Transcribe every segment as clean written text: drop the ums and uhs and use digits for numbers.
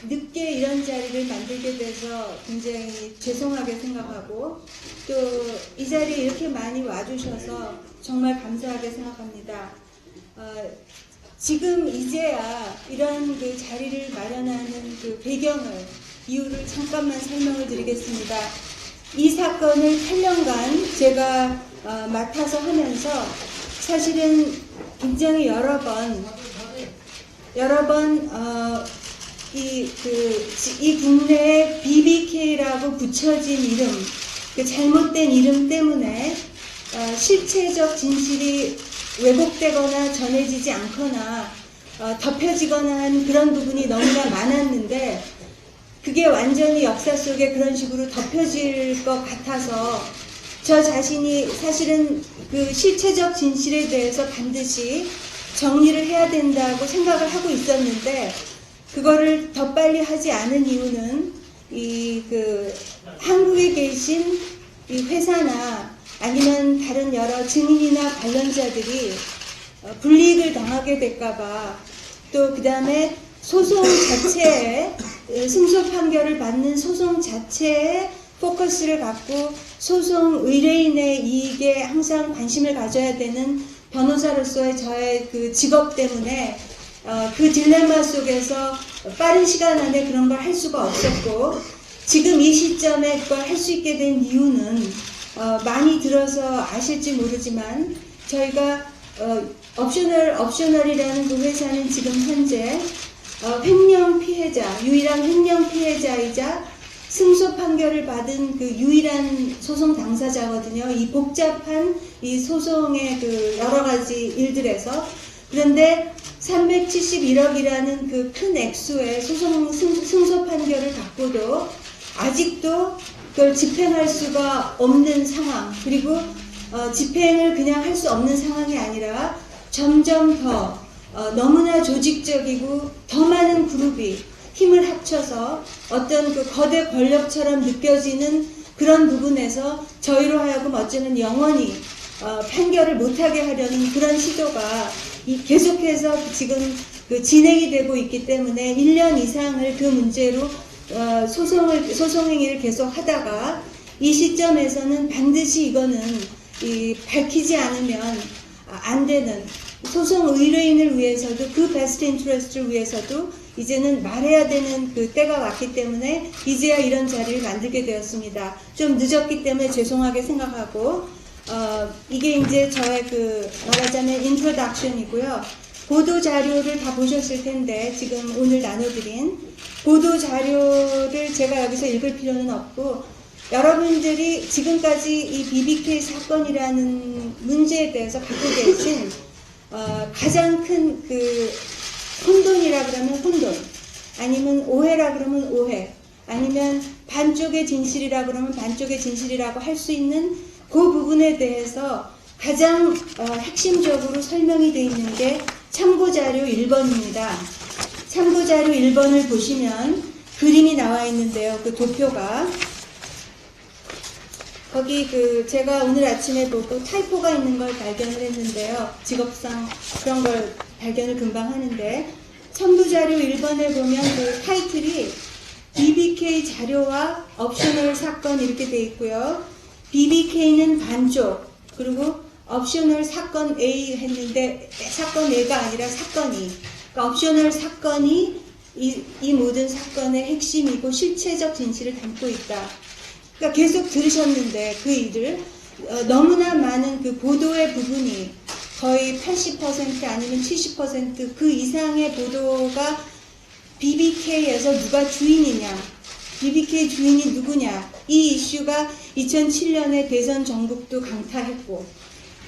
늦게 이런 자리를 만들게 돼서 굉장히 죄송하게 생각하고 또 이 자리에 이렇게 많이 와주셔서 정말 감사하게 생각합니다. 지금 이제야 이런 그 자리를 마련하는 그 배경을, 이유를 잠깐만 설명을 드리겠습니다. 이 사건을 8년간 제가 맡아서 하면서 사실은 굉장히 여러 번 이 국내에 BBK라고 붙여진 이름, 그 잘못된 이름 때문에 실체적 진실이 왜곡되거나 전해지지 않거나 덮여지거나 한 그런 부분이 너무나 많았는데, 그게 완전히 역사 속에 그런 식으로 덮여질 것 같아서 저 자신이 사실은 그 실체적 진실에 대해서 반드시 정리를 해야 된다고 생각을 하고 있었는데, 그거를 더 빨리 하지 않은 이유는 한국에 계신 이 회사나 아니면 다른 여러 증인이나 관련자들이 불이익을 당하게 될까봐, 또 그 다음에 소송 자체에, 승소 판결을 받는 소송 자체에 포커스를 갖고 소송 의뢰인의 이익에 항상 관심을 가져야 되는 변호사로서의 저의 그 직업 때문에 그 딜레마 속에서 빠른 시간 안에 그런 걸 할 수가 없었고, 지금 이 시점에 그걸 할 수 있게 된 이유는 많이 들어서 아실지 모르지만 저희가 옵셔널이라는 그 회사는 지금 현재 횡령 피해자, 유일한 횡령 피해자이자 승소 판결을 받은 그 유일한 소송 당사자거든요. 이 복잡한 이 소송의 그 여러 가지 일들에서. 그런데 371억이라는 그 큰 액수의 승소 판결을 받고도 아직도 그걸 집행할 수가 없는 상황, 그리고 집행을 그냥 할 수 없는 상황이 아니라 점점 더 너무나 조직적이고 더 많은 그룹이 힘을 합쳐서 어떤 그 거대 권력처럼 느껴지는 그런 부분에서 저희로 하여금 어쩌면 영원히 판결을 못하게 하려는 그런 시도가 계속해서 지금 그 진행이 되고 있기 때문에 1년 이상을 그 문제로 소송 행위를 계속 하다가 이 시점에서는 반드시 이거는 밝히지 않으면 안 되는, 소송 의뢰인을 위해서도 그 베스트 인트레스트를 위해서도 이제는 말해야 되는 그 때가 왔기 때문에 이제야 이런 자리를 만들게 되었습니다. 좀 늦었기 때문에 죄송하게 생각하고, 이게 이제 저의 그 말하자면 인트로덕션이고요. 보도 자료를 다 보셨을 텐데 지금 오늘 나눠드린 보도 자료를 제가 여기서 읽을 필요는 없고, 여러분들이 지금까지 이 BBK 사건이라는 문제에 대해서 갖고 계신 가장 큰 그 혼돈이라 그러면 혼돈, 아니면 오해라 그러면 오해, 아니면 반쪽의 진실이라 그러면 반쪽의 진실이라고 할 수 있는 그 부분에 대해서 가장 핵심적으로 설명이 되어 있는 게 참고자료 1번입니다. 참고자료 1번을 보시면 그림이 나와 있는데요. 그 도표가. 거기 제가 오늘 아침에 보고 타이포가 있는 걸 발견을 했는데요. 직업상 그런 걸 발견을 금방 하는데, 첨부자료 1번에 보면 그 타이틀이 BBK 자료와 옵셔널 사건 이렇게 돼 있고요. BBK는 반쪽, 그리고 옵셔널 사건 A 했는데 사건 A가 아니라 사건이, 그러니까 옵셔널 사건이 이 모든 사건의 핵심이고 실체적 진실을 담고 있다. 그러니까 계속 들으셨는데 그 일을 너무나 많은 그 보도의 부분이 거의 80% 아니면 70% 그 이상의 보도가 BBK에서 누가 주인이냐, BBK 주인이 누구냐, 이 이슈가 2007년에 대선 전국도 강타했고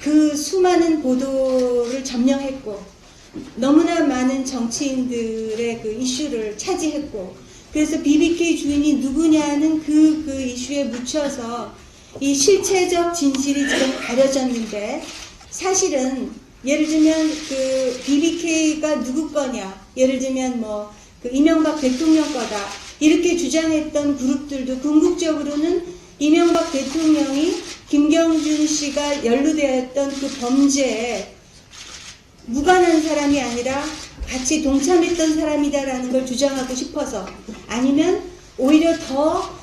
그 수많은 보도를 점령했고 너무나 많은 정치인들의 그 이슈를 차지했고, 그래서 BBK 주인이 누구냐는 그 이슈에 묻혀서 이 실체적 진실이 지금 가려졌는데, 사실은 예를 들면 그 BBK가 누구 거냐, 예를 들면 그 이명박 대통령 거다 이렇게 주장했던 그룹들도 궁극적으로는 이명박 대통령이 김경준 씨가 연루되었던 그 범죄에 무관한 사람이 아니라 같이 동참했던 사람이다라는 걸 주장하고 싶어서, 아니면 오히려 더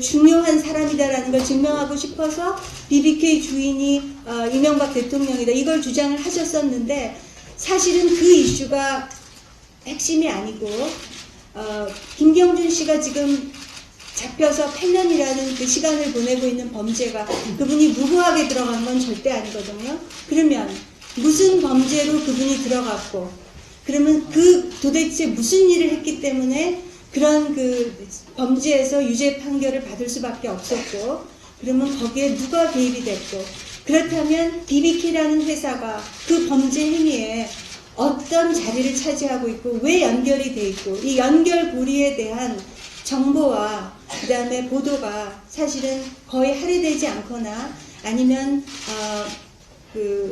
중요한 사람이다라는 걸 증명하고 싶어서 BBK 주인이 이명박 대통령이다, 이걸 주장을 하셨었는데, 사실은 그 이슈가 핵심이 아니고, 김경준 씨가 지금 잡혀서 8년이라는 그 시간을 보내고 있는 범죄가 그분이 무고하게 들어간 건 절대 아니거든요. 그러면 무슨 범죄로 그분이 들어갔고, 그러면 그 도대체 무슨 일을 했기 때문에 그런 그 범죄에서 유죄 판결을 받을 수밖에 없었고, 그러면 거기에 누가 개입이 됐고, 그렇다면 BBK라는 회사가 그 범죄 행위에 어떤 자리를 차지하고 있고 왜 연결이 돼 있고, 이 연결고리에 대한 정보와 그 다음에 보도가 사실은 거의 할애되지 않거나 아니면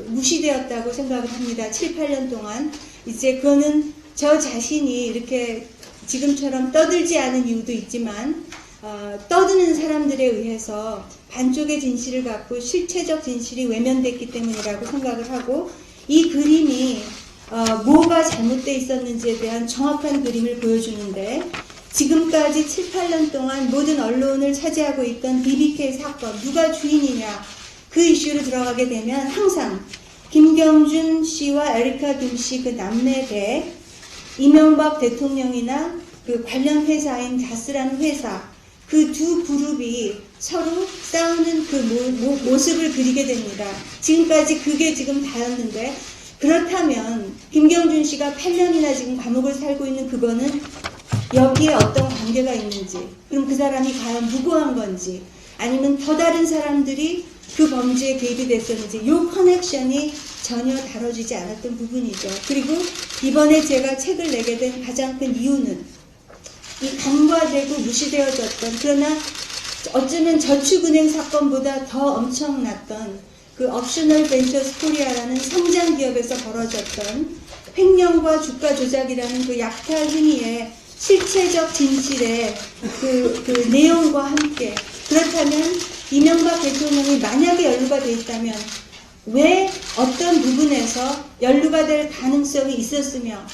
무시되었다고 생각을 합니다. 7, 8년 동안. 이제 그거는 저 자신이 이렇게 지금처럼 떠들지 않은 이유도 있지만, 떠드는 사람들에 의해서 반쪽의 진실을 갖고 실체적 진실이 외면됐기 때문이라고 생각을 하고, 이 그림이 뭐가 잘못되어 있었는지에 대한 정확한 그림을 보여주는데, 지금까지 7, 8년 동안 모든 언론을 차지하고 있던 BBK 사건, 누가 주인이냐, 그 이슈로 들어가게 되면 항상 김경준 씨와 에리카 김 씨 그 남매 대 이명박 대통령이나 그 관련 회사인 다스라는 회사, 그 두 그룹이 서로 싸우는 그 모습을 그리게 됩니다. 지금까지 그게 지금 다였는데, 그렇다면 김경준 씨가 8년이나 지금 감옥을 살고 있는 그거는 여기에 어떤 관계가 있는지, 그럼 그 사람이 과연 무고한 건지, 아니면 더 다른 사람들이 그 범죄에 개입이 됐었는지, 이 커넥션이 전혀 다뤄지지 않았던 부분이죠. 그리고 이번에 제가 책을 내게 된 가장 큰 이유는 이 간과되고 무시되어졌던, 그러나 어쩌면 저축은행 사건보다 더 엄청났던 그 옵셔널 벤처스 코리아라는 성장 기업에서 벌어졌던 횡령과 주가 조작이라는 그 약탈 행위의 실체적 진실의 그 내용과 함께, 그렇다면 이명박 대통령이 만약에 연루가 돼 있다면 왜 어떤 부분에서 연루가 될 가능성이 있었으며,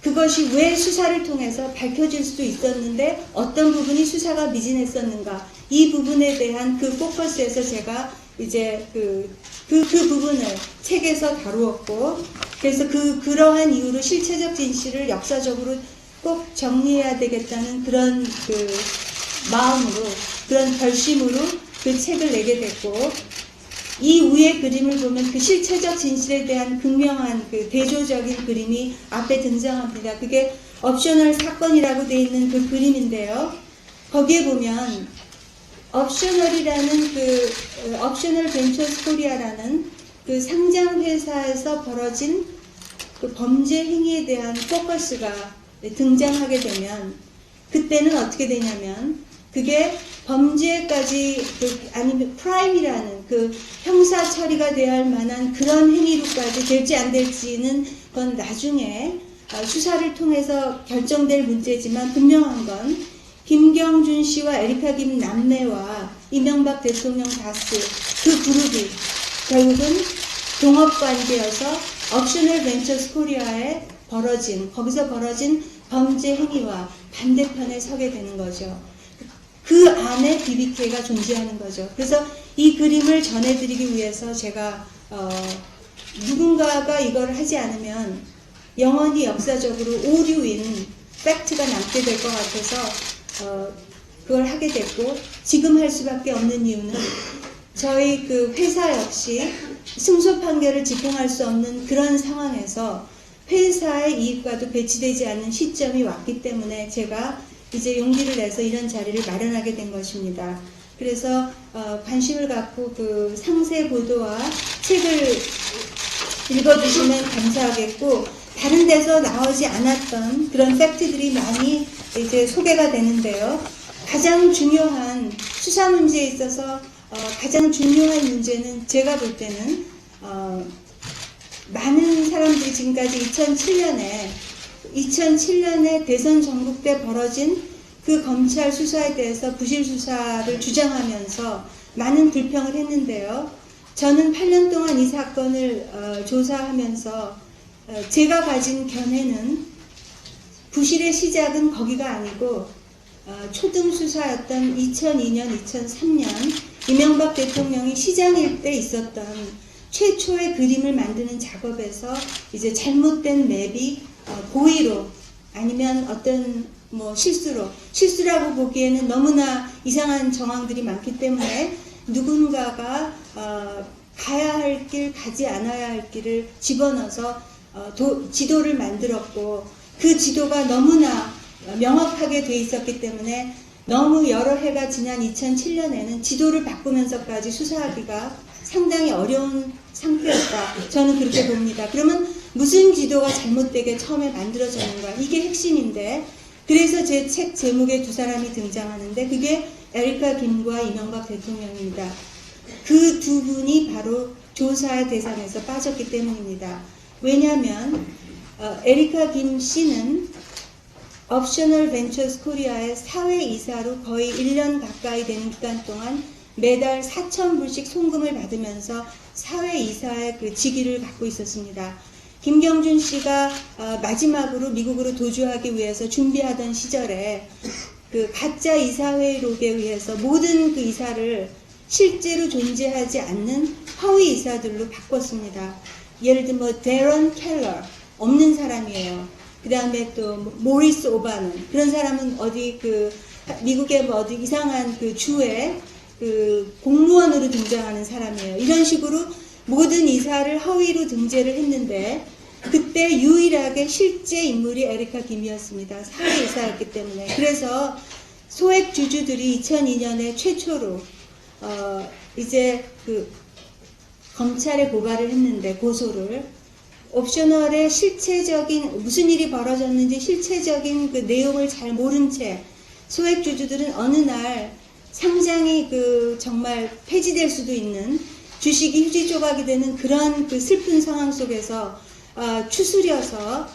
그것이 왜 수사를 통해서 밝혀질 수도 있었는데 어떤 부분이 수사가 미진했었는가, 이 부분에 대한 그 포커스에서 제가 이제 그 부분을 책에서 다루었고, 그래서 그러한 이유로 실체적 진실을 역사적으로 꼭 정리해야 되겠다는 그런 그 마음으로, 그런 결심으로 그 책을 내게 됐고, 이 위의 그림을 보면 그 실체적 진실에 대한 극명한 그 대조적인 그림이 앞에 등장합니다. 그게 옵셔널 사건이라고 되어 있는 그 그림인데요. 거기에 보면 옵셔널이라는 옵셔널 벤처스 코리아라는 그 상장 회사에서 벌어진 그 범죄 행위에 대한 포커스가 등장하게 되면, 그때는 어떻게 되냐면, 그게 범죄까지 아니면 프라임이라는 그 형사 처리가 돼야 할 만한 그런 행위로까지 될지 안 될지는 그건 나중에 수사를 통해서 결정될 문제지만, 분명한 건 김경준 씨와 에리카 김 남매와 이명박 대통령 다스 그 그룹이 결국은 동업관계여서 옵셔널 벤처스 코리아에 거기서 벌어진 범죄 행위와 반대편에 서게 되는 거죠. 그 안에 BBK가 존재하는 거죠. 그래서 이 그림을 전해드리기 위해서 제가 누군가가 이걸 하지 않으면 영원히 역사적으로 오류인 팩트가 남게 될 것 같아서 그걸 하게 됐고, 지금 할 수밖에 없는 이유는 저희 그 회사 역시 승소 판결을 집행할 수 없는 그런 상황에서 회사의 이익과도 배치되지 않는 시점이 왔기 때문에 제가 이제 용기를 내서 이런 자리를 마련하게 된 것입니다. 그래서 관심을 갖고 그 상세 보도와 책을 읽어주시면 감사하겠고, 다른 데서 나오지 않았던 그런 팩트들이 많이 이제 소개가 되는데요. 가장 중요한 수사 문제에 있어서 가장 중요한 문제는 제가 볼 때는 많은 사람들이 지금까지 2007년에 대선 전국 때 벌어진 그 검찰 수사에 대해서 부실 수사를 주장하면서 많은 불평을 했는데요. 저는 8년 동안 이 사건을 조사하면서 제가 가진 견해는 부실의 시작은 거기가 아니고 초등 수사였던 2002년, 2003년 이명박 대통령이 시장일 때 있었던 최초의 그림을 만드는 작업에서 이제 잘못된 맵이 고의로 아니면 어떤 뭐 실수라고 보기에는 너무나 이상한 정황들이 많기 때문에 누군가가 가야 할 길, 가지 않아야 할 길을 집어넣어서 지도를 만들었고 그 지도가 너무나 명확하게 돼 있었기 때문에 너무 여러 해가 지난 2007년에는 지도를 바꾸면서까지 수사하기가 상당히 어려운 상태였다. 저는 그렇게 봅니다. 그러면 무슨 지도가 잘못되게 처음에 만들어졌는가? 이게 핵심인데 그래서 제 책 제목에 두 사람이 등장하는데 그게 에리카 김과 이명박 대통령입니다. 그 두 분이 바로 조사의 대상에서 빠졌기 때문입니다. 왜냐하면 에리카 김 씨는 옵셔널 벤처스 코리아의 사회이사로 거의 1년 가까이 되는 기간 동안 매달 4,000불씩 송금을 받으면서 사회이사의 그 직위를 갖고 있었습니다. 김경준 씨가 마지막으로 미국으로 도주하기 위해서 준비하던 시절에 그 가짜 이사회록에 의해서 모든 그 이사를 실제로 존재하지 않는 허위 이사들로 바꿨습니다. 예를 들면 뭐 데런 켈러 없는 사람이에요. 그 다음에 또 모리스 오바논 그런 사람은 어디 그 미국의 뭐 어디 이상한 그 주에 그 공무원으로 등장하는 사람이에요. 이런 식으로 모든 이사를 허위로 등재를 했는데 그때 유일하게 실제 인물이 에리카 김이었습니다. 사회이사였기 때문에. 그래서 소액 주주들이 2002년에 최초로 이제 그 검찰에 고발을 했는데 고소를 옵셔널의 실체적인 무슨 일이 벌어졌는지 실체적인 그 내용을 잘 모른 채 소액 주주들은 어느 날 상장이 그 정말 폐지될 수도 있는 주식이 휴지 조각이 되는 그런 그 슬픈 상황 속에서 추스려서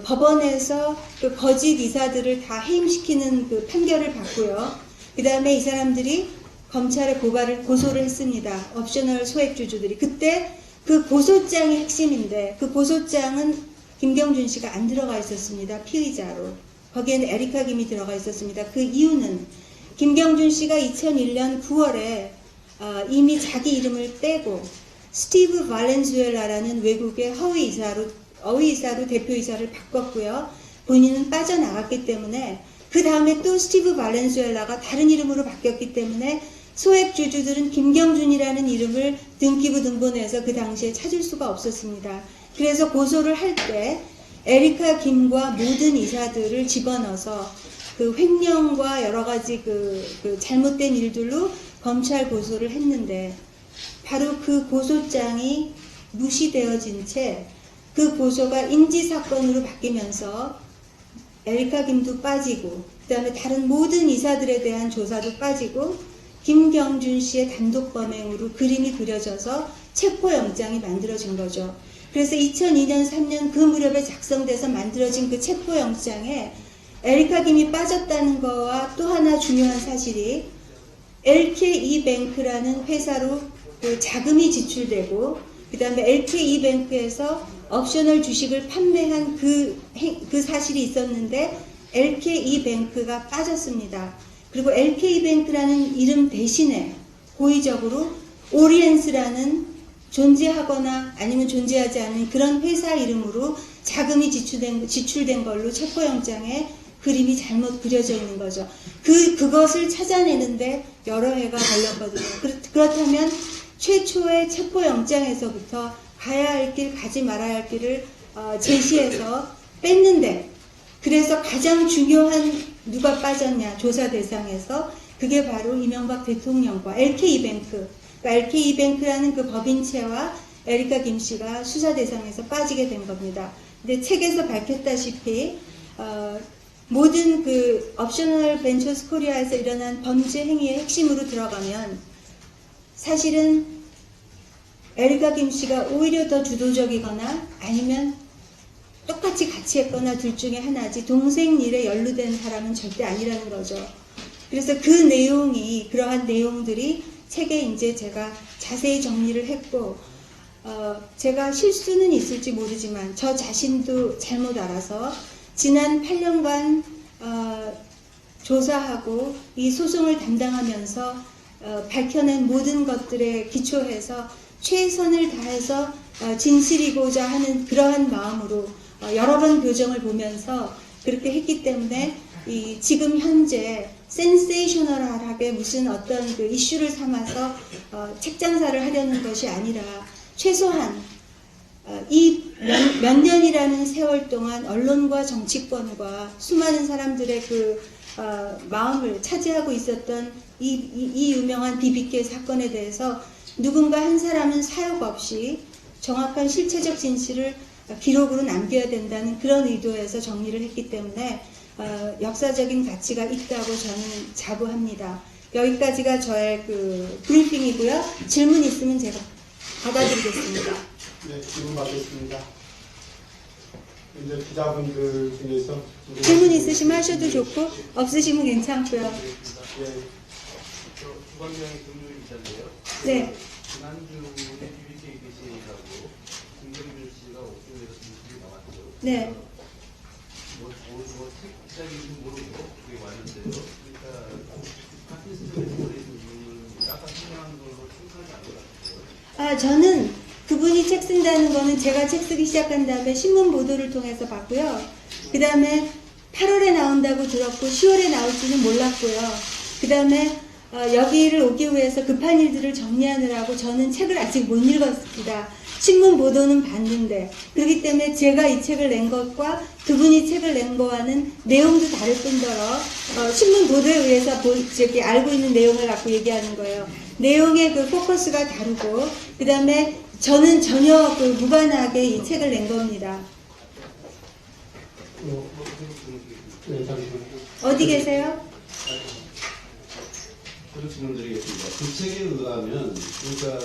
법원에서 그 거짓 이사들을 다 해임시키는 그 판결을 받고요. 그 다음에 이 사람들이 검찰에 고소를 했습니다. 옵셔널 소액 주주들이. 그때 그 고소장이 핵심인데 그 고소장은 김경준 씨가 안 들어가 있었습니다. 피의자로. 거기에는 에리카 김이 들어가 있었습니다. 그 이유는 김경준 씨가 2001년 9월에 이미 자기 이름을 떼고 스티브 발렌수엘라라는 외국의 어휘이사로 대표이사를 바꿨고요. 본인은 빠져나갔기 때문에 그 다음에 또 스티브 발렌수엘라가 다른 이름으로 바뀌었기 때문에 소액 주주들은 김경준이라는 이름을 등기부 등본에서 그 당시에 찾을 수가 없었습니다. 그래서 고소를 할 때 에리카 김과 모든 이사들을 집어넣어서 그 횡령과 여러 가지 그 잘못된 일들로 검찰 고소를 했는데 바로 그 고소장이 무시되어진 채 그 고소가 인지사건으로 바뀌면서 에리카 김도 빠지고 그 다음에 다른 모든 이사들에 대한 조사도 빠지고 김경준 씨의 단독 범행으로 그림이 그려져서 체포영장이 만들어진 거죠. 그래서 2002년, 3년 그 무렵에 작성돼서 만들어진 그 체포영장에 에리카 김이 빠졌다는 거와 또 하나 중요한 사실이 LKE뱅크라는 회사로 그 자금이 지출되고 그 다음에 LKE뱅크에서 옵셔널 주식을 판매한 그 사실이 있었는데 LKE뱅크가 빠졌습니다. 그리고 LK뱅크라는 이름 대신에 고의적으로 오리엔스라는 존재하거나 아니면 존재하지 않은 그런 회사 이름으로 자금이 지출된 걸로 체포영장에 그림이 잘못 그려져 있는 거죠. 그것을 찾아내는데 여러 해가 걸렸거든요. 그렇다면 최초의 체포영장에서부터 가야 할 길, 가지 말아야 할 길을 제시해서 뺐는데 그래서 가장 중요한 누가 빠졌냐 조사 대상에서 그게 바로 이명박 대통령과 LKE뱅크 그러니까 LKE뱅크라는 그 법인체와 에리카 김 씨가 수사 대상에서 빠지게 된 겁니다. 근데 책에서 밝혔다시피 모든 그 옵셔널 벤처스 코리아에서 일어난 범죄 행위의 핵심으로 들어가면 사실은 에리카 김 씨가 오히려 더 주도적이거나 아니면 똑같이 같이 했거나 둘 중에 하나지 동생 일에 연루된 사람은 절대 아니라는 거죠. 그래서 그 내용이 그러한 내용들이 책에 이제 제가 자세히 정리를 했고 제가 실수는 있을지 모르지만 저 자신도 잘못 알아서 지난 8년간 조사하고 이 소송을 담당하면서 밝혀낸 모든 것들에 기초해서 최선을 다해서 진실이고자 하는 그러한 마음으로 여러 번 교정을 보면서 그렇게 했기 때문에 지금 현재 센세이셔널하게 무슨 어떤 그 이슈를 삼아서 책 장사를 하려는 것이 아니라 최소한 이 몇 년이라는 세월 동안 언론과 정치권과 수많은 사람들의 그 마음을 차지하고 있었던 이 유명한 BBK 사건에 대해서 누군가 한 사람은 사욕 없이 정확한 실체적 진실을 기록으로 남겨야 된다는 그런 의도에서 정리를 했기 때문에 역사적인 가치가 있다고 저는 자부합니다. 여기까지가 저의 그 브리핑이고요. 질문 있으면 제가 받아드리겠습니다. 네, 질문 받겠습니다. 이제 기자분들 중에서 질문 있으시면 하셔도 좋고 없으시면 괜찮고요. 네, 주광경의 금요일 기자인데요. 네. 지난주에 BBK 게시하고 김경준 씨가 옥중에서 진술이 나왔죠. 네. 책 기자인지 모르고 그게 왔는데요. 그러니까 파킨슨의 소리를 약간 설명하는 걸로 충분하지 않은 것 같아요. 저는 그분이 책 쓴다는 거는 제가 책 쓰기 시작한 다음에 신문 보도를 통해서 봤고요. 그 다음에 8월에 나온다고 들었고 10월에 나올지는 몰랐고요. 그 다음에 여기를 오기 위해서 급한 일들을 정리하느라고 저는 책을 아직 못 읽었습니다. 신문 보도는 봤는데 그렇기 때문에 제가 이 책을 낸 것과 그분이 책을 낸 거와는 내용도 다를 뿐더러 신문 보도에 의해서 알고 있는 내용을 갖고 얘기하는 거예요. 내용의 그 포커스가 다르고 그 다음에 저는 전혀 그 무관하게 이 책을 낸 겁니다. 네, 잠시만요. 어디 계세요? 저도 질문드리겠습니다. 그 책에 의하면, 그러니까,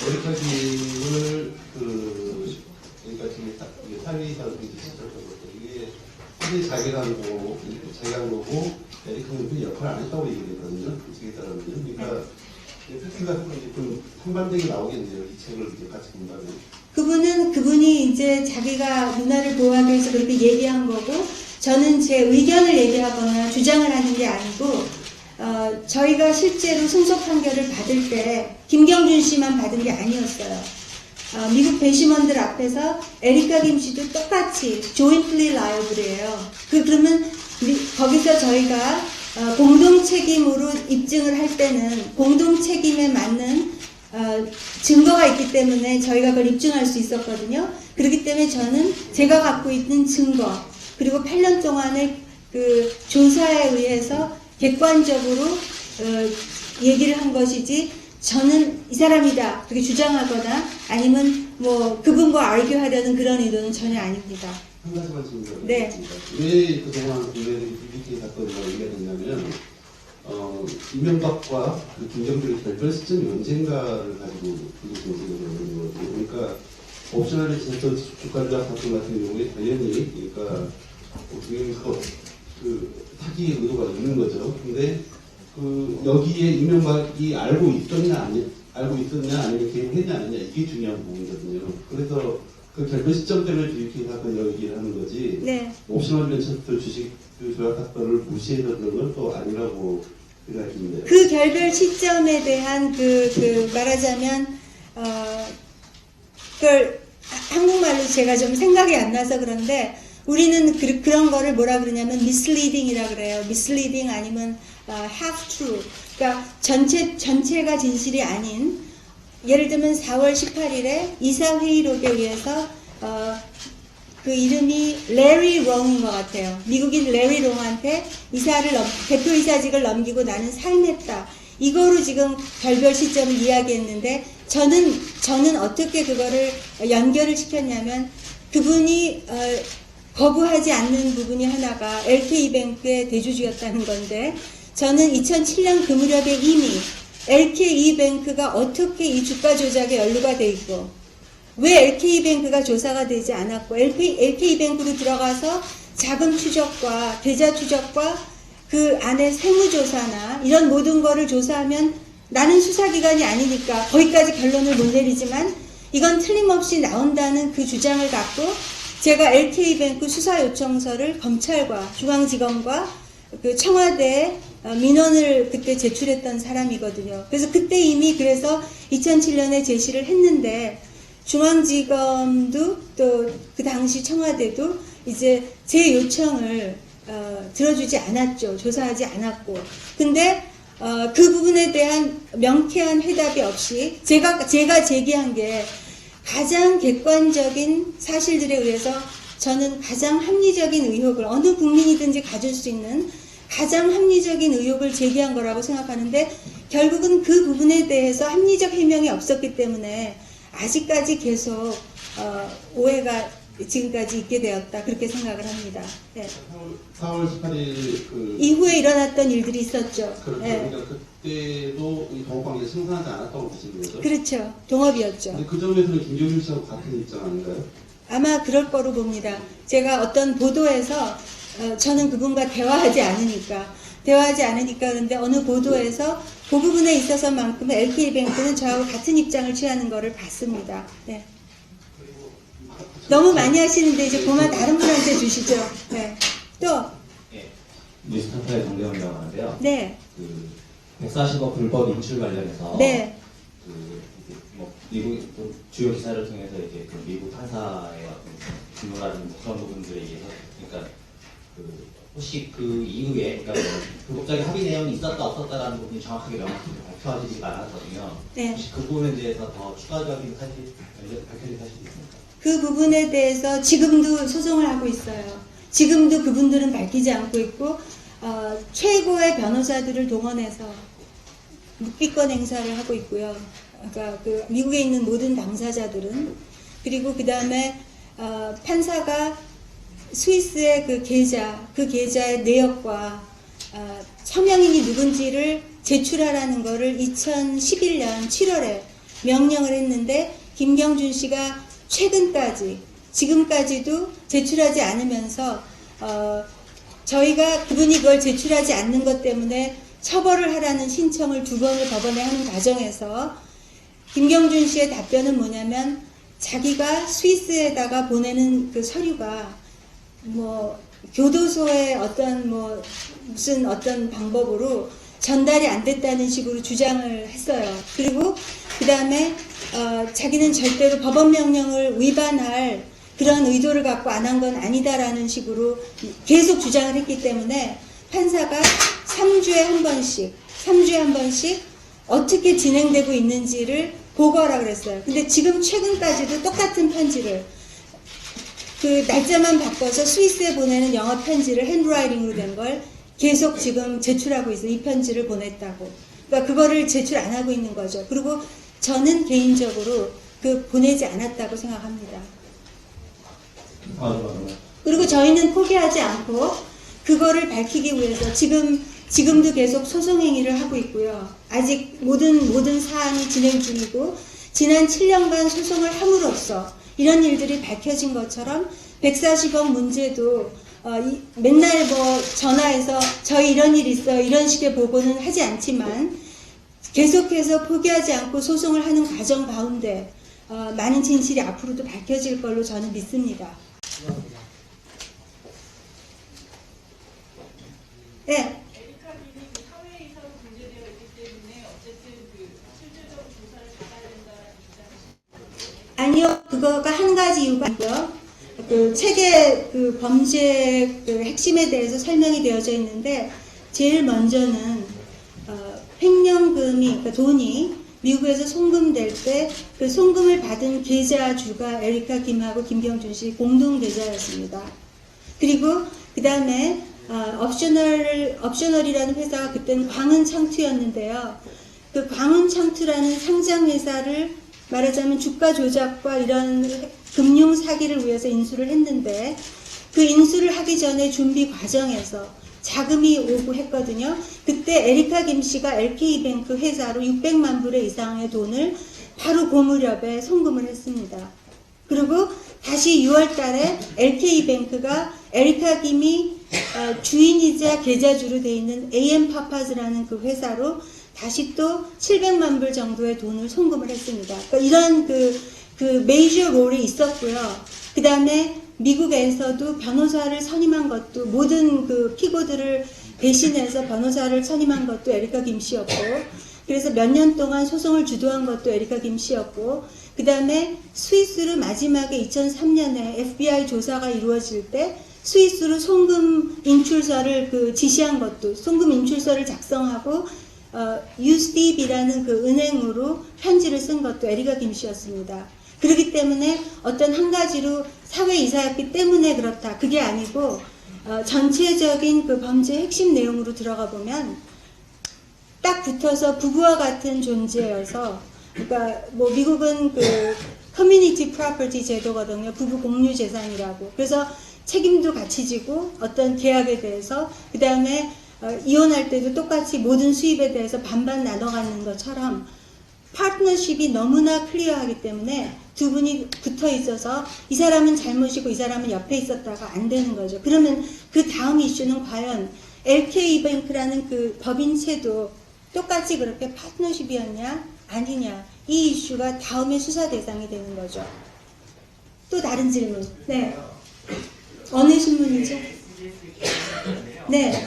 에리카김을 그러니까 지금 사회이사로 시작한 것도 이게 사실 자기가 한 거고, 에리카김은 그 역할을 안 했다고 얘기했거든요. 그 책에 따르면요. 그러니까, 팩트 같은 건 이제 좀 상반되게 나오겠네요. 이 책을 이제 같이 본다면. 그분이 이제 자기가 누나를 보호하기 위해서 그렇게 얘기한 거고, 저는 제 의견을 얘기하거나 주장을 하는 게 아니고, 저희가 실제로 승소 판결을 받을 때 김경준 씨만 받은 게 아니었어요. 미국 배심원들 앞에서 에리카 김 씨도 똑같이 jointly liable이에요. 그러면 거기서 저희가 공동 책임으로 입증을 할 때는 공동 책임에 맞는 증거가 있기 때문에 저희가 그걸 입증할 수 있었거든요. 그렇기 때문에 저는 제가 갖고 있는 증거 그리고 8년 동안의 그 조사에 의해서 객관적으로 얘기를 한 것이지 저는 이 사람이다 그렇게 주장하거나 아니면 뭐 그분과 아르교하려는 그런 의도는 전혀 아닙니다. 한 가지만 질문드리겠습니다. 네. 왜 그동안 국내의 BBK 사건이라고 얘기가 됐냐면, 이명박과 그 김경준의 결별 시점이 언젠가를 가지고 그거거든요. 그러니까 옵셔널 제스터 주가 조작 사건 같은 경우에 당연히 그러니까 그 사기의 의도가 있는 거죠. 근데 그 여기에 이명박이 알고 있었냐 아니면 개입했냐 아니냐 이게 중요한 부분이거든요. 그래서 그 결별 시점 때문에 BBK 사건이라고 얘기를 하는 거지. 네. 옵셔널 벤처스터 주식 그 조작 사건을 무시해서 그런 건 또 아니라고 생각이 듭니다. 그 결별 시점에 대한 말하자면 그걸 한국말로 제가 좀 생각이 안 나서 그런데 우리는 그런 거를 뭐라 그러냐면 misleading이라 그래요. misleading 아니면 half true. 그러니까 전체가 진실이 아닌 예를 들면 4월 18일에 이사회의록에 의해서 그 이름이 레리 롱인 것 같아요. 미국인 레리 롱한테 대표이사직을 넘기고 나는 사임했다. 이거로 지금 결별 시점을 이야기했는데 저는 어떻게 그거를 연결을 시켰냐면 그분이 거부하지 않는 부분이 하나가 LK이뱅크의 대주주였다는 건데 저는 2007년 그 무렵에 이미 LK이뱅크가 어떻게 이 주가 조작에 연루가 돼 있고 왜 LK이뱅크가 조사가 되지 않았고 LK이뱅크로 들어가서 자금 추적과 계좌 추적과 그 안에 세무조사나 이런 모든 거를 조사하면 나는 수사기관이 아니니까 거기까지 결론을 못 내리지만 이건 틀림없이 나온다는 그 주장을 갖고 제가 LK뱅크 수사 요청서를 검찰과 중앙지검과 그 청와대에 민원을 그때 제출했던 사람이거든요. 그래서 그때 이미 그래서 2007년에 제시를 했는데 중앙지검도 또 그 당시 청와대도 이제 제 요청을 들어주지 않았죠. 조사하지 않았고. 근데 그 부분에 대한 명쾌한 해답이 없이 제가 제기한 게 가장 객관적인 사실들에 의해서 저는 가장 합리적인 의혹을 어느 국민이든지 가질 수 있는 가장 합리적인 의혹을 제기한 거라고 생각하는데 결국은 그 부분에 대해서 합리적 해명이 없었기 때문에 아직까지 계속 오해가 지금까지 있게 되었다 그렇게 생각을 합니다. 네. 4월 18일 그 이후에 일어났던 일들이 있었죠. 그렇죠. 네. 그러니까 그때도 이 동업관계 생산하지 않았다고 보시는 거죠? 그렇죠. 동업이었죠. 근데 그 점에서는 김경률 씨하고 같은 입장 아닌가요? 아마 그럴 거로 봅니다. 제가 어떤 보도에서 저는 그분과 대화하지 않으니까 그런데 어느 보도에서 그 부분에 있어서만큼은 LK뱅크는 저하고 같은 입장을 취하는 거를 봤습니다. 네. 너무 많이 하시는데 이제 그만 다른 분한테 주시죠. 네. 또 예, 뉴스타파의 정대원이라고 하는데요. 네. 그 140억 불법 인출 관련해서 네. 그 이제 뭐 미국 또 주요 기사를 통해서 이제 그 미국 판사의 근무라든지 그런 부분들에 의해서 그러니까 그 혹시 그 이후에 그러니까 뭐 불법적인 합의 내용이 있었다 없었다라는 부분이 정확하게 명확히 밝혀지지 않았거든요. 네. 혹시 그 부분에 대해서 더 추가적인 사실 밝혀질 사실이 있습니까? 그 부분에 대해서 지금도 소송을 하고 있어요. 지금도 그분들은 밝히지 않고 있고 최고의 변호사들을 동원해서 묵비권 행사를 하고 있고요. 그러니까 그 미국에 있는 모든 당사자들은 그리고 그 다음에 판사가 스위스의 그 계좌의 내역과 서명인이 누군지를 제출하라는 거를 2011년 7월에 명령을 했는데 김경준 씨가 최근까지 지금까지도 제출하지 않으면서 저희가 그분이 그걸 제출하지 않는 것 때문에 처벌을 하라는 신청을 2번을 법원에 하는 과정에서 김경준 씨의 답변은 뭐냐면 자기가 스위스에다가 보내는 그 서류가 뭐 교도소의 어떤 뭐 무슨 어떤 방법으로 전달이 안 됐다는 식으로 주장을 했어요. 그리고 그 다음에 자기는 절대로 법원 명령을 위반할 그런 의도를 갖고 안 한 건 아니다라는 식으로 계속 주장을 했기 때문에 판사가 3주에 한 번씩 어떻게 진행되고 있는지를 보고하라 그랬어요. 근데 지금 최근까지도 똑같은 편지를 그 날짜만 바꿔서 스위스에 보내는 영어 편지를 핸드라이팅으로 된 걸 계속 지금 제출하고 있어요. 이 편지를 보냈다고. 그러니까 그거를 제출 안 하고 있는 거죠. 그리고 저는 개인적으로 그 보내지 않았다고 생각합니다. 그리고 저희는 포기하지 않고 그거를 밝히기 위해서 지금도 계속 소송 행위를 하고 있고요. 아직 모든 사안이 진행 중이고 지난 7년간 소송을 함으로써 이런 일들이 밝혀진 것처럼 140억 문제도 맨날 뭐 전화해서 저희 이런 일 있어요 이런 식의 보고는 하지 않지만 계속해서 포기하지 않고 소송을 하는 과정 가운데 많은 진실이 앞으로도 밝혀질 걸로 저는 믿습니다. 네. 에리카 빔이 그 사회이사로 문제되어 있기 때문에 어쨌든 그 실질적으로 조사를 받아야 된다는 입장이시죠? 아니요, 그거가 한 가지 이유가 있고요. 그 책의 그 범죄 그 핵심에 대해서 설명이 되어져 있는데 제일 먼저는 횡령금이 그러니까 돈이 미국에서 송금될 때 그 송금을 받은 계좌주가 에리카 김하고 김경준 씨 공동 계좌였습니다. 그리고 그 다음에 옵셔널이라는 회사가 그때는 광은창투였는데요. 그 광은창투라는 상장 회사를 말하자면 주가 조작과 이런 금융 사기를 위해서 인수를 했는데 그 인수를 하기 전에 준비 과정에서 자금이 오고 했거든요. 그때 에리카 김 씨가 LK뱅크 회사로 600만 불의 이상의 돈을 바로 그 무렵에 송금을 했습니다. 그리고 다시 6월 달에 LK뱅크가 에리카 김이 주인이자 계좌주로 되어 있는 AM파파즈라는 그 회사로 다시 또 700만 불 정도의 돈을 송금을 했습니다. 그러니까 이런 그 그 메이저 롤이 있었고요. 그 다음에 미국에서도 변호사를 선임한 것도 모든 그 피고들을 대신해서 변호사를 선임한 것도 에리카 김 씨였고, 그래서 몇 년 동안 소송을 주도한 것도 에리카 김 씨였고, 그 다음에 스위스로 마지막에 2003년에 FBI 조사가 이루어질 때 스위스로 송금 인출서를 그 지시한 것도, 송금 인출서를 작성하고 유스딥이라는 그 은행으로 편지를 쓴 것도 에리카 김 씨였습니다. 그렇기 때문에 어떤 한 가지로 사회이사였기 때문에 그렇다. 그게 아니고 전체적인 그 범죄 핵심 내용으로 들어가 보면 딱 붙어서 부부와 같은 존재여서, 그러니까 뭐 미국은 그 커뮤니티 프로퍼티 제도거든요. 부부 공유 재산이라고. 그래서 책임도 같이 지고 어떤 계약에 대해서, 그 다음에 이혼할 때도 똑같이 모든 수입에 대해서 반반 나눠 갖는 것처럼 파트너십이 너무나 클리어하기 때문에 두 분이 붙어 있어서 이 사람은 잘못이고 이 사람은 옆에 있었다가 안 되는 거죠. 그러면 그 다음 이슈는 과연 LK뱅크라는 그 법인체도 똑같이 그렇게 파트너십이었냐 아니냐, 이 이슈가 다음에 수사 대상이 되는 거죠. 또 다른 질문. 네. 어느 신문이죠? 네.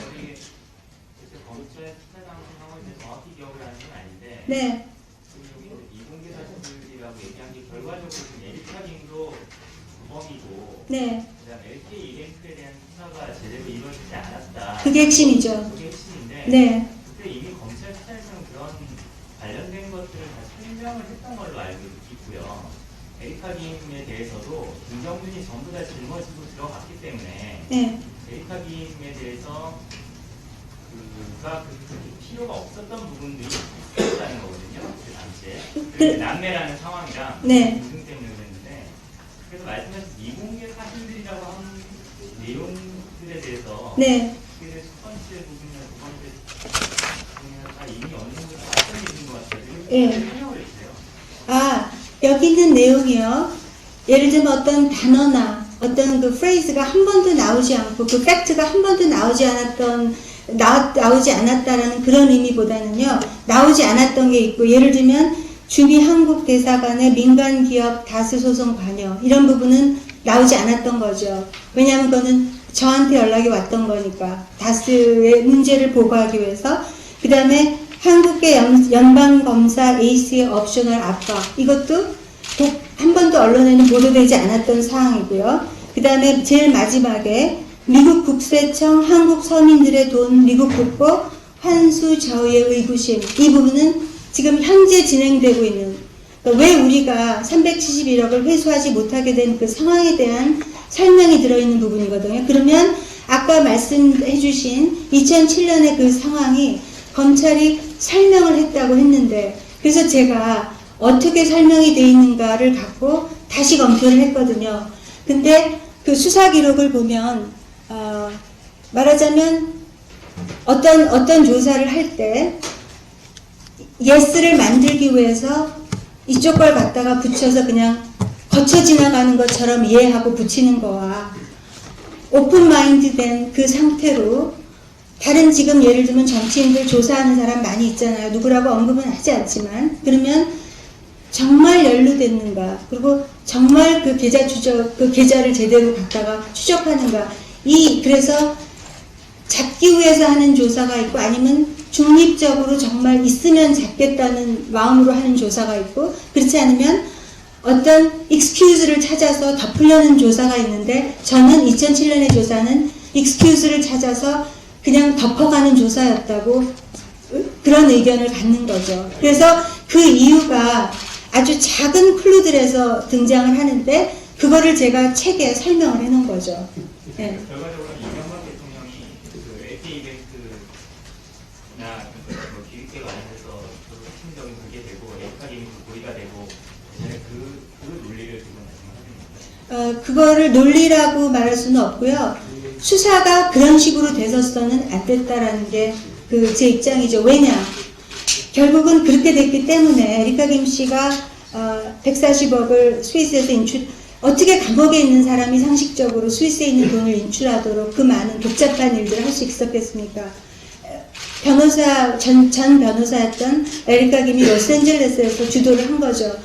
검찰 수사 당시 상황을 정확히 기억을 하는 건 아닌데, 네. 이공개 사실이라고 얘기한 게 결과적으로 에리카님도 주범이고, 네. 그다음 LK 이벤트에 대한 수사가 제대로 이루어지지 않았다. 그게 핵심이죠. 그게 핵심인데, 네. 그때 이미 검찰 수사에서는 그런 관련된 것들을 다 설명을 했던 걸로 알고 있고요. 에리카님에 대해서도 김정준이 전부 다 짊어지고 들어갔기 때문에 네. 에리카님에 대해서 그가 그렇게 필요가 없었던 부분들이 있었다는 거거든요. 그 당시에. 남매라는 상황이랑 네. 등등 때문에 그랬는데, 그래서 말씀하신 미공개 사실들이라고 하는 내용들에 대해서 네. 그게 첫 번째 부분이나 두 번째 부분이나 다 이미 어느 정도 말씀해 주신 것 같아요. 예. 설명을 해주세요. 아, 여기 있는 내용이요. 예를 들면 어떤 단어나 어떤 그 프레이즈가 한 번도 나오지 않고 그 팩트가 한 번도 나오지 않았다라는 그런 의미보다는요, 나오지 않았던 게 있고, 예를 들면 주미 한국 대사관의 민간 기업 다스 소송 관여, 이런 부분은 나오지 않았던 거죠. 왜냐하면 그거는 저한테 연락이 왔던 거니까, 다스의 문제를 보고하기 위해서. 그 다음에 한국계 연방검사 A씨의 옵셔널 압박, 이것도 한 번도 언론에는 보도되지 않았던 사항이고요. 그 다음에 제일 마지막에 미국 국세청 한국 서민들의 돈 미국 국고 환수 저의 의구심, 이 부분은 지금 현재 진행되고 있는, 그러니까 왜 우리가 371억을 회수하지 못하게 된 그 상황에 대한 설명이 들어있는 부분이거든요. 그러면 아까 말씀해 주신 2007년의 그 상황이 검찰이 설명을 했다고 했는데, 그래서 제가 어떻게 설명이 되어 있는가를 갖고 다시 검토를 했거든요. 근데 그 수사 기록을 보면 말하자면 어떤 조사를 할 때 예스를 만들기 위해서 이쪽 걸 갖다가 붙여서 그냥 거쳐 지나가는 것처럼 이해하고 붙이는 거와 오픈 마인드 된 그 상태로, 다른 지금 예를 들면 정치인들 조사하는 사람 많이 있잖아요. 누구라고 언급은 하지 않지만, 그러면 정말 연루됐는가, 그리고 정말 그 계좌를 제대로 갖다가 추적하는가, 그래서 잡기 위해서 하는 조사가 있고, 아니면 중립적으로 정말 있으면 잡겠다는 마음으로 하는 조사가 있고, 그렇지 않으면 어떤 excuse를 찾아서 덮으려는 조사가 있는데, 저는 2007년의 조사는 excuse를 찾아서 그냥 덮어가는 조사였다고, 그런 의견을 갖는 거죠. 그래서 그 이유가 아주 작은 클루들에서 등장을 하는데, 그거를 제가 책에 설명을 해놓은 거죠. 네. 결과적으로 이명박 대통령이 그 LK 이벤트나 뭐 기획에 관련해서 핵심적인 그게 되고 에리카님이 그 고리가 되고, 예전에 그 논리를 지금 말씀하시는 건가요? 그거를 논리라고 말할 수는 없고요. 수사가 그런 식으로 돼서는 안 됐다라는 게 제 입장이죠. 왜냐? 결국은 그렇게 됐기 때문에 에리카 김 씨가 140억을 스위스에서 어떻게 감옥에 있는 사람이 상식적으로 스위스에 있는 돈을 인출하도록 그 많은 복잡한 일들을 할 수 있었겠습니까? 전 변호사였던 에리카 김이 로스앤젤레스에서 주도를 한 거죠.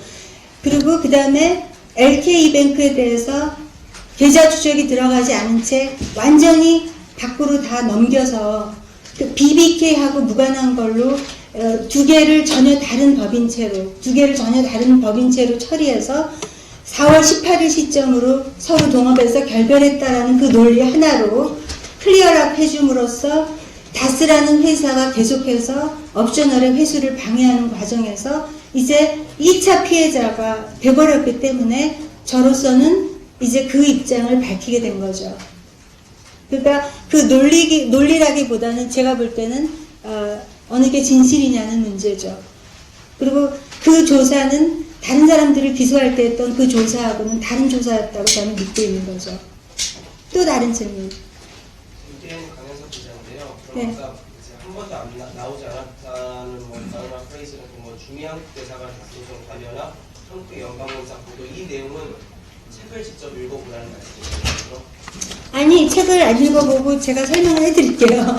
그리고 그 다음에 LK이뱅크에 대해서 계좌 추적이 들어가지 않은 채 완전히 밖으로 다 넘겨서 그 BBK하고 무관한 걸로 두 개를 전혀 다른 법인체로 처리해서 4월 18일 시점으로 서로 동업해서 결별했다라는 그 논리 하나로 클리어랍 해줌으로써 다스라는 회사가 계속해서 옵셔널의 회수를 방해하는 과정에서 이제 2차 피해자가 돼버렸기 때문에 저로서는 이제 그 입장을 밝히게 된 거죠. 그러니까 그 논리라기보다는 제가 볼 때는 어느 게 진실이냐는 문제죠. 그리고 그 조사는 다른 사람들을 기소할 때 했던 그 조사하고는 다른 조사였다고 저는 믿고 있는 거죠. 또 다른 질문. 유대인 강현석 기자인데요. 네. 그럼 아까 이제 한 번도 나오지 않았다는 뭐 단어나 프레이즈는 뭐 주미한국 대사관 소송 관여나 한국 연방원장 보도 이 내용은 책을 직접 읽어보라는 말씀이시죠? 아니, 책을 안 읽어보고 제가 설명을 해드릴게요.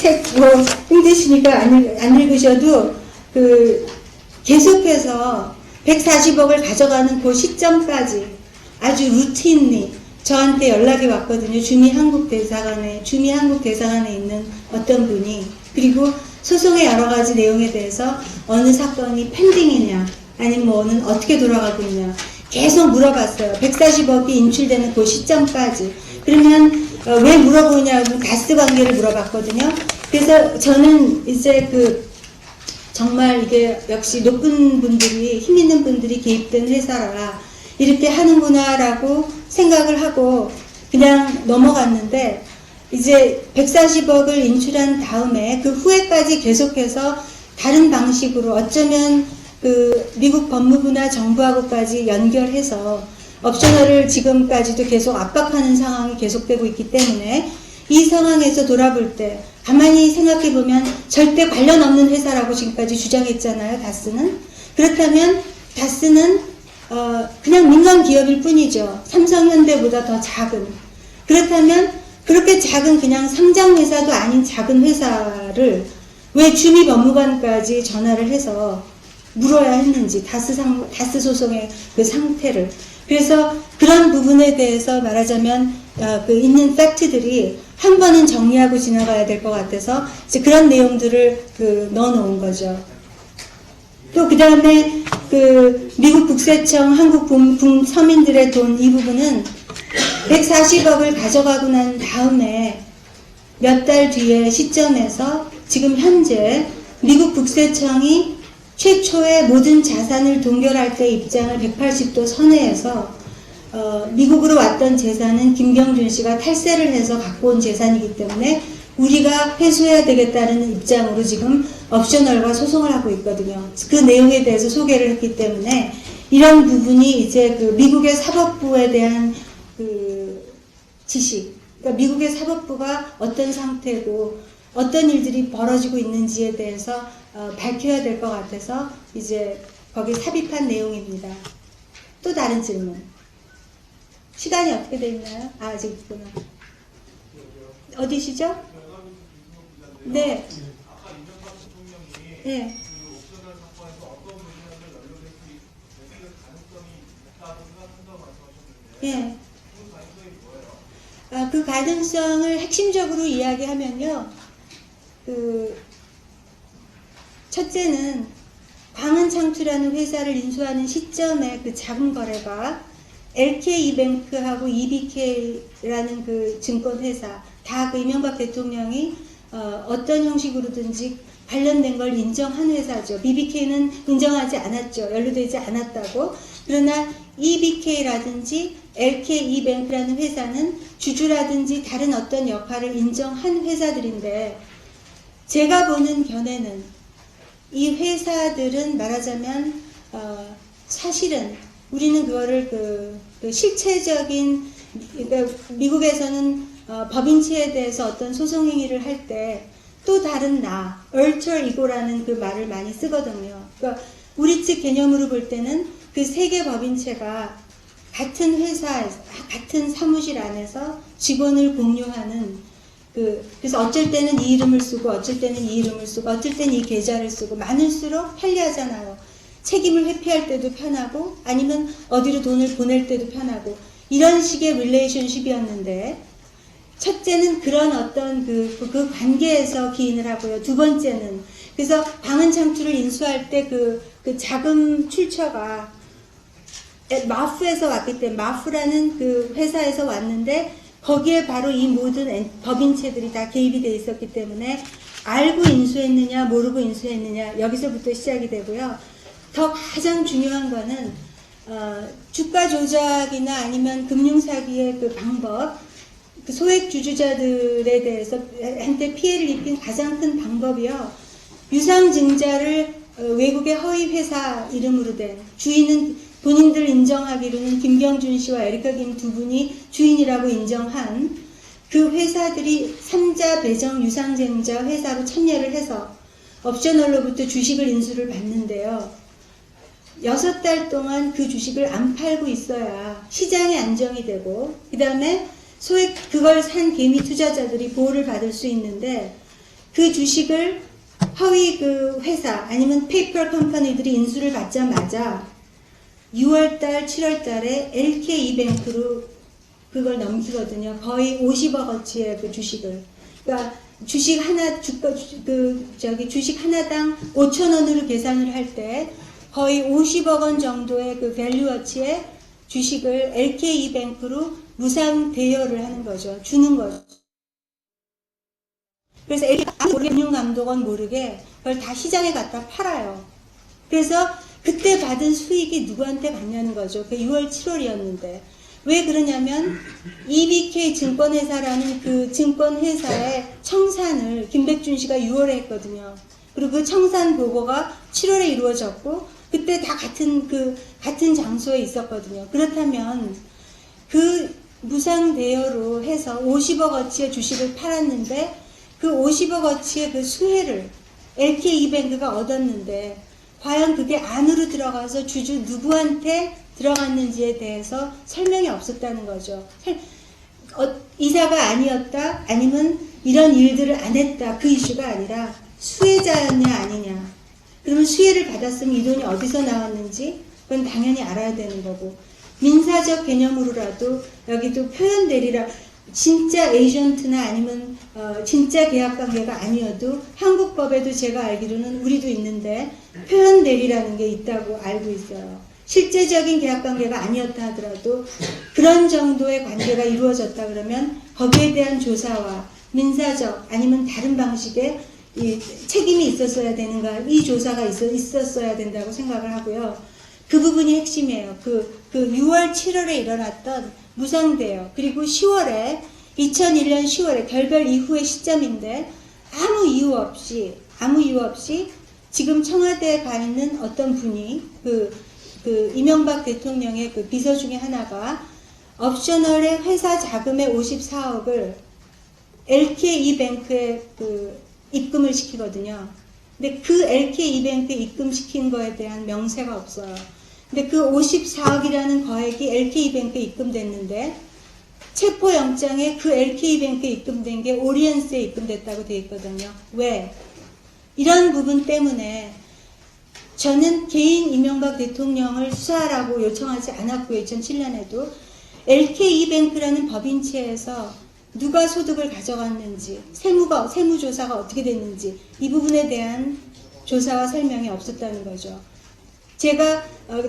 책 뭐 힘드시니까 안 읽으셔도 계속해서 140억을 가져가는 그 시점까지 아주 루틴리 저한테 연락이 왔거든요. 주미 한국 대사관에 있는 어떤 분이. 그리고 소송의 여러 가지 내용에 대해서 어느 사건이 펜딩이냐, 아니면 뭐는 어떻게 돌아가고 있냐. 계속 물어봤어요. 140억이 인출되는 그 시점까지. 그러면 왜 물어보냐고 다스 관계를 물어봤거든요. 그래서 저는 이제 정말 이게 역시 높은 분들이, 힘 있는 분들이 개입된 회사라 이렇게 하는구나라고 생각을 하고 그냥 넘어갔는데, 이제 140억을 인출한 다음에 그 후에까지 계속해서 다른 방식으로 어쩌면 미국 법무부나 정부하고까지 연결해서 옵셔널을 지금까지도 계속 압박하는 상황이 계속되고 있기 때문에 이 상황에서 돌아볼 때 가만히 생각해보면 절대 관련 없는 회사라고 지금까지 주장했잖아요. 다스는. 그렇다면 다스는 그냥 민간 기업일 뿐이죠. 삼성현대보다 더 작은. 그렇다면 그렇게 작은 그냥 상장회사도 아닌 작은 회사를 왜 주미 법무관까지 전화를 해서 물어야 했는지, 다스 소송의 그 상태를. 그래서 그런 부분에 대해서 말하자면 있는 팩트들이 한 번은 정리하고 지나가야 될 것 같아서 이제 그런 내용들을 넣어놓은 거죠. 또 그 다음에 미국 국세청 한국 서민들의 돈 이 부분은 140억을 가져가고 난 다음에 몇 달 뒤에 시점에서 지금 현재 미국 국세청이 최초의 모든 자산을 동결할 때 입장을 180도 선회해서 미국으로 왔던 재산은 김경준 씨가 탈세를 해서 갖고 온 재산이기 때문에 우리가 회수해야 되겠다는 입장으로 지금 옵셔널과 소송을 하고 있거든요. 그 내용에 대해서 소개를 했기 때문에 이런 부분이 이제 미국의 사법부에 대한 지식, 그러니까 미국의 사법부가 어떤 상태고 어떤 일들이 벌어지고 있는지에 대해서 밝혀야 될 것 같아서 이제 거기 삽입한 내용입니다. 또 다른 질문. 시간이 어떻게 돼 있나요? 아직 있구나. 어디시죠? 네. 네. 예. 그 가능성을 핵심적으로 이야기하면요. 첫째는 광은창투라는 회사를 인수하는 시점에 그 자금 거래가 LK이뱅크하고 EBK라는 그 증권회사 다 이명박 대통령이 어떤 형식으로든지 관련된 걸 인정한 회사죠. BBK는 인정하지 않았죠. 연루되지 않았다고. 그러나 EBK라든지 LK이뱅크라는 회사는 주주라든지 다른 어떤 역할을 인정한 회사들인데, 제가 보는 견해는 이 회사들은 말하자면 사실은 우리는 그거를 실체적인, 그러니까 미국에서는 법인체에 대해서 어떤 소송 행위를 할 때 또 다른 alter ego라는 그 말을 많이 쓰거든요. 그러니까 우리 측 개념으로 볼 때는 그 세 개 법인체가 같은 회사, 같은 사무실 안에서 직원을 공유하는 그래서 어쩔 때는 이 이름을 쓰고 어쩔 때는 이 이름을 쓰고 어쩔 때는 이 계좌를 쓰고 많을수록 편리하잖아요. 책임을 회피할 때도 편하고 아니면 어디로 돈을 보낼 때도 편하고 이런 식의 릴레이션십이었는데 첫째는 그런 어떤 그 관계에서 기인을 하고요. 두 번째는 그래서 방은창투를 인수할 때 그 자금 출처가 마프에서 왔기 때문에 마프라는 그 회사에서 왔는데 거기에 바로 이 모든 법인체들이 다 개입이 돼 있었기 때문에 알고 인수했느냐 모르고 인수했느냐 여기서부터 시작이 되고요. 더 가장 중요한 거는 주가 조작이나 아니면 금융사기의 그 방법 그 소액 주주자들에 대해서 한테 피해를 입힌 가장 큰 방법이요. 유상증자를 외국의 허위 회사 이름으로 된 주인은 본인들 인정하기로는 김경준 씨와 에리카 김 두 분이 주인이라고 인정한 그 회사들이 3자 배정 유상증자 회사로 참여를 해서 옵셔널로부터 주식을 인수를 받는데요. 6달 동안 그 주식을 안 팔고 있어야 시장이 안정이 되고 그 다음에 소액 그걸 산 개미 투자자들이 보호를 받을 수 있는데 그 주식을 허위 그 회사 아니면 페이퍼 컴퍼니들이 인수를 받자마자 6월달 7월달에 LK이뱅크로 그걸 넘기거든요. 거의 50억어치의 그 주식을. 그러니까 주식 하나 주식 하나당 5,000원으로 계산을 할 때 거의 50억 원 정도의 그 밸류어치의 주식을 LK이뱅크로 무상 대여를 하는 거죠. 주는 거죠. 그래서 금융감독원 모르게 그걸 다 시장에 갖다 팔아요. 그래서 그때 받은 수익이 누구한테 갔냐는 거죠. 그 6월, 7월이었는데. 왜 그러냐면 EBK 증권회사라는 그 증권회사의 청산을 김백준 씨가 6월에 했거든요. 그리고 그 청산 보고가 7월에 이루어졌고 그때 다 같은 장소에 있었거든요. 그렇다면 그 무상 대여로 해서 50억어치의 주식을 팔았는데 그 50억어치의 그 수혜를 LK이뱅크가 얻었는데 과연 그게 안으로 들어가서 주주 누구한테 들어갔는지에 대해서 설명이 없었다는 거죠. 이사가 아니었다 아니면 이런 일들을 안 했다 그 이슈가 아니라 수혜자였냐 아니냐. 그러면 수혜를 받았으면 이 돈이 어디서 나왔는지 그건 당연히 알아야 되는 거고 민사적 개념으로라도 여기도 표현 대리라 진짜 에이전트나 아니면 진짜 계약관계가 아니어도 한국법에도 제가 알기로는 우리도 있는데 표현 대리라는 게 있다고 알고 있어요. 실제적인 계약관계가 아니었다 하더라도 그런 정도의 관계가 이루어졌다 그러면 거기에 대한 조사와 민사적 아니면 다른 방식의 이 책임이 있었어야 되는가 이 조사가 있었어야 된다고 생각을 하고요. 그 부분이 핵심이에요. 그 6월 7월에 일어났던 무상대여 그리고 10월에 2001년 10월에 결별 이후의 시점인데 아무 이유 없이 지금 청와대에 가 있는 어떤 분이 그 이명박 대통령의 그 비서 중에 하나가 옵셔널의 회사 자금의 54억을 LK이뱅크에 그 입금을 시키거든요. 근데 그 LK이뱅크에 입금시킨 거에 대한 명세가 없어요. 근데 그 54억이라는 거액이 LK이뱅크에 입금됐는데 체포영장에 그 LK이뱅크에 입금된 게 오리엔스에 입금됐다고 되어 있거든요. 왜? 이런 부분 때문에 저는 개인 이명박 대통령을 수사하라고 요청하지 않았고요. 2007년에도 LK이뱅크라는 법인체에서 누가 소득을 가져갔는지 세무조사가 어떻게 됐는지 이 부분에 대한 조사와 설명이 없었다는 거죠.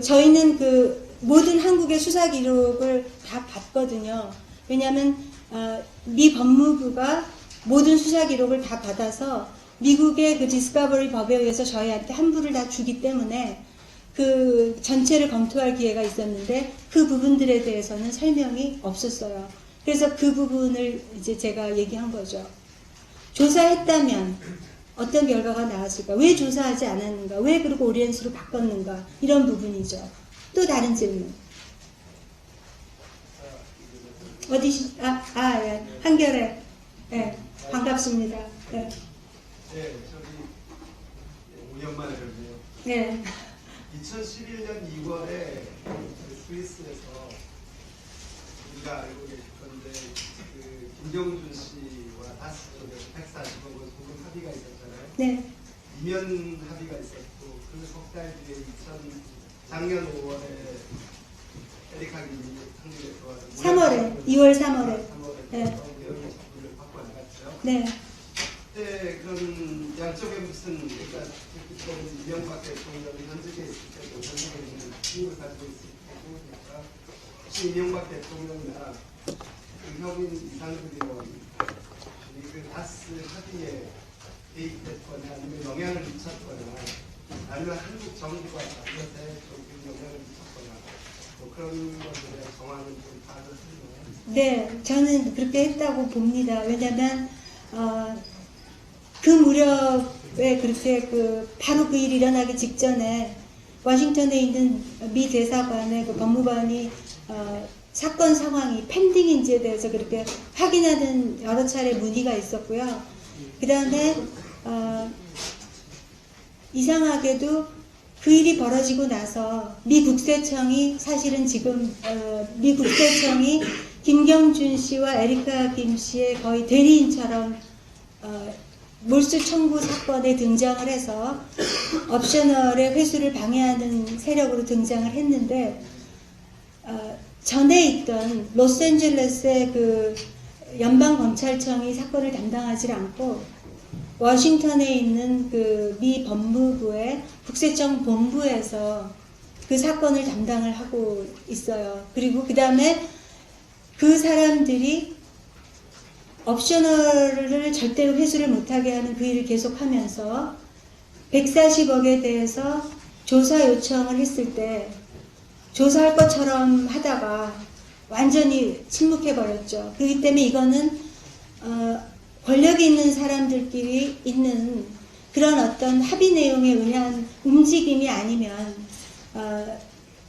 저희는 그 모든 한국의 수사 기록을 다 봤거든요. 왜냐하면 미 법무부가 모든 수사 기록을 다 받아서 미국의 그 디스커버리 법에 의해서 저희한테 한부를 다 주기 때문에 그 전체를 검토할 기회가 있었는데 그 부분들에 대해서는 설명이 없었어요. 그래서 그 부분을 이제 제가 얘기한 거죠. 조사했다면 어떤 결과가 나왔을까? 왜 조사하지 않았는가? 왜 그리고 오리엔스로 바꿨는가? 이런 부분이죠. 또 다른 질문. 예. 한결에. 예. 반갑습니다. 예. 네, 저기 5년 만에 뵙네요. 네. 2011년 2월에 스위스에서 우리가 알고 계실 건데 그 김경준 씨와 다스 쪽에서 140억 원 소금 합의가 있었잖아요. 네. 이면 합의가 있었고 석 달 뒤에 작년 5월에 에리카 김이 한국에 들어와서 3월에, 2월 3월에. 3월에 네. 여러 작품을 갖고 나갔죠. 네. 그때 그런 양쪽에 무슨 그러니까 그때는 이명박 대통령이 현직에 있을 때도 현직에 있는 힘을 가지고 있을 때고 그러니까 혹시 이명박 대통령이나 그 혁인 이상그리원 그 다스 합의에 개입했거나 아니면 영향을 미쳤거나 아니면 한국 정부가 이것에 좀 영향을 미쳤거나 뭐 그런 것들에 정황을 좀 파악을 했나요? 네, 저는 그렇게 했다고 봅니다. 왜냐면 그 무렵에 그렇게 바로 그 일이 일어나기 직전에 워싱턴에 있는 미 대사관의 그 법무관이 사건 상황이 펜딩인지에 대해서 그렇게 확인하는 여러 차례 문의가 있었고요. 그 다음에 이상하게도 그 일이 벌어지고 나서 미 국세청이 사실은 지금 미 국세청이 김경준 씨와 에리카 김 씨의 거의 대리인처럼 몰수 청구 사건에 등장을 해서 옵셔널의 회수를 방해하는 세력으로 등장을 했는데 전에 있던 로스앤젤레스의 그 연방검찰청이 사건을 담당하지 않고 워싱턴에 있는 그 미 법무부의 국세청 본부에서 그 사건을 담당을 하고 있어요. 그리고 그 다음에 그 사람들이 옵셔널을 절대로 회수를 못하게 하는 그 일을 계속하면서 140억에 대해서 조사 요청을 했을 때 조사할 것처럼 하다가 완전히 침묵해버렸죠. 그렇기 때문에 이거는 권력이 있는 사람들끼리 있는 그런 어떤 합의 내용에 의한 움직임이 아니면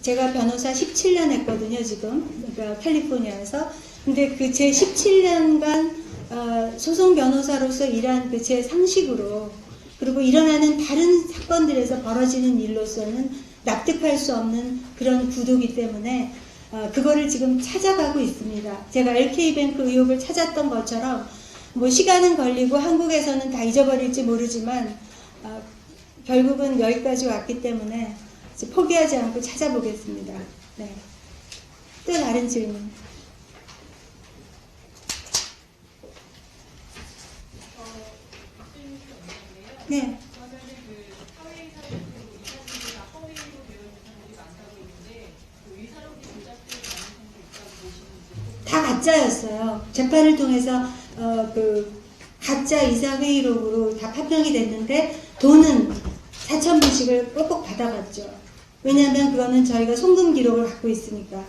제가 변호사 17년 했거든요, 지금. 그러니까 캘리포니아에서. 근데 그 제 17년간 소송 변호사로서 일한 그 제 상식으로 그리고 일어나는 다른 사건들에서 벌어지는 일로서는 납득할 수 없는 그런 구도이기 때문에 그거를 지금 찾아가고 있습니다. 제가 LK뱅크 의혹을 찾았던 것처럼 뭐 시간은 걸리고 한국에서는 다 잊어버릴지 모르지만 결국은 여기까지 왔기 때문에 포기하지 않고 찾아보겠습니다. 네. 또 다른 질문. 네. 그러면은 그 사회이사들 그 이사들이 다 허위로 되어 있는 사람들이 많다고 했는데 그 의사록이 조작될 가능성도 있다고 보시는지. 다 가짜였어요. 재판을 통해서 그 가짜 이사 회의록으로 다 판명이 됐는데 돈은 4,000불씩을 꼭꼭 받아갔죠. 왜냐하면 그거는 저희가 송금 기록을 갖고 있으니까.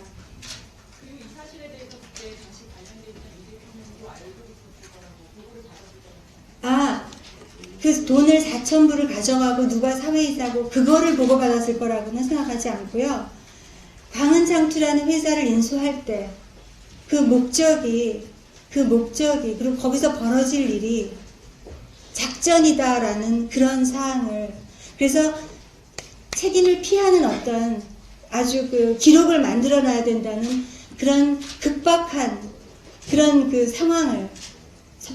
그리고 이 사실에 대해서 그때 당시 관련돼 있던 이 대통령도 알고 있었을 거라고 보고를 받았을 거라고. 그 돈을 4,000불을 가져가고 누가 사회이사고 그거를 보고받았을 거라고는 생각하지 않고요. 광은장투라는 회사를 인수할 때 그 목적이 그리고 거기서 벌어질 일이 작전이다라는 그런 사항을 그래서 책임을 피하는 어떤 아주 그 기록을 만들어 놔야 된다는 그런 급박한 그런 그 상황을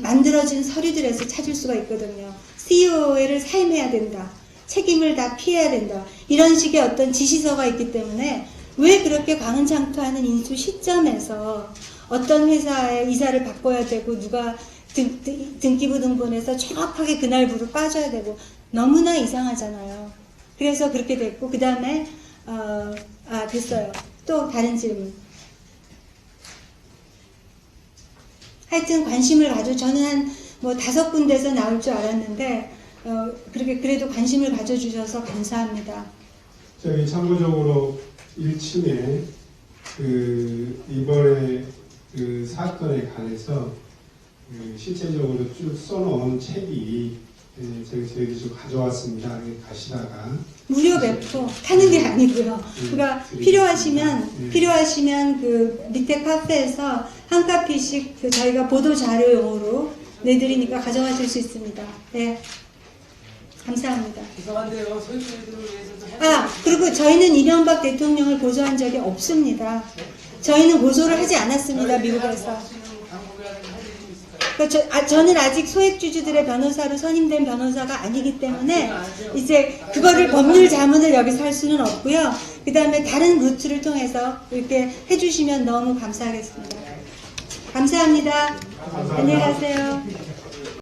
만들어진 서류들에서 찾을 수가 있거든요. COA를 사임해야 된다. 책임을 다 피해야 된다. 이런 식의 어떤 지시서가 있기 때문에 왜 그렇게 광은장투하는 인수 시점에서 어떤 회사에 이사를 바꿔야 되고 누가 등기부 등본에서 정확하게 그날부로 빠져야 되고 너무나 이상하잖아요. 그래서 그렇게 됐고 그 다음에 됐어요. 또 다른 질문. 하여튼 관심을 가져 저는 한 뭐 5군데에서 나올 줄 알았는데 그렇게 그래도 관심을 가져주셔서 감사합니다. 저희 참고적으로 1층에 그 이번에 그 사건에 관해서 그 실제적으로 쭉 써놓은 책이 저희들이 좀 가져왔습니다. 가시다가 무료 배포 하는 게 아니고요. 그러니까 필요하시면 그 밑에 카페에서 한 카피씩 그 저희가 보도 자료용으로 내드리니까 가져가실 수 있습니다. 네, 감사합니다. 죄송한데요. 소유주들을 위해서도 그리고 저희는 이명박 대통령을 고소한 적이 없습니다. 저희는 고소를 하지 않았습니다. 미국에서. 방법이라는 할 일이 좀 있을까요? 저는 아직 소액주주들의 변호사로 선임된 변호사가 아니기 때문에 이제 그거를 법률 자문을 여기서 할 수는 없고요. 그 다음에 다른 루트를 통해서 이렇게 해주시면 너무 감사하겠습니다. 감사합니다. 안녕히 가세요.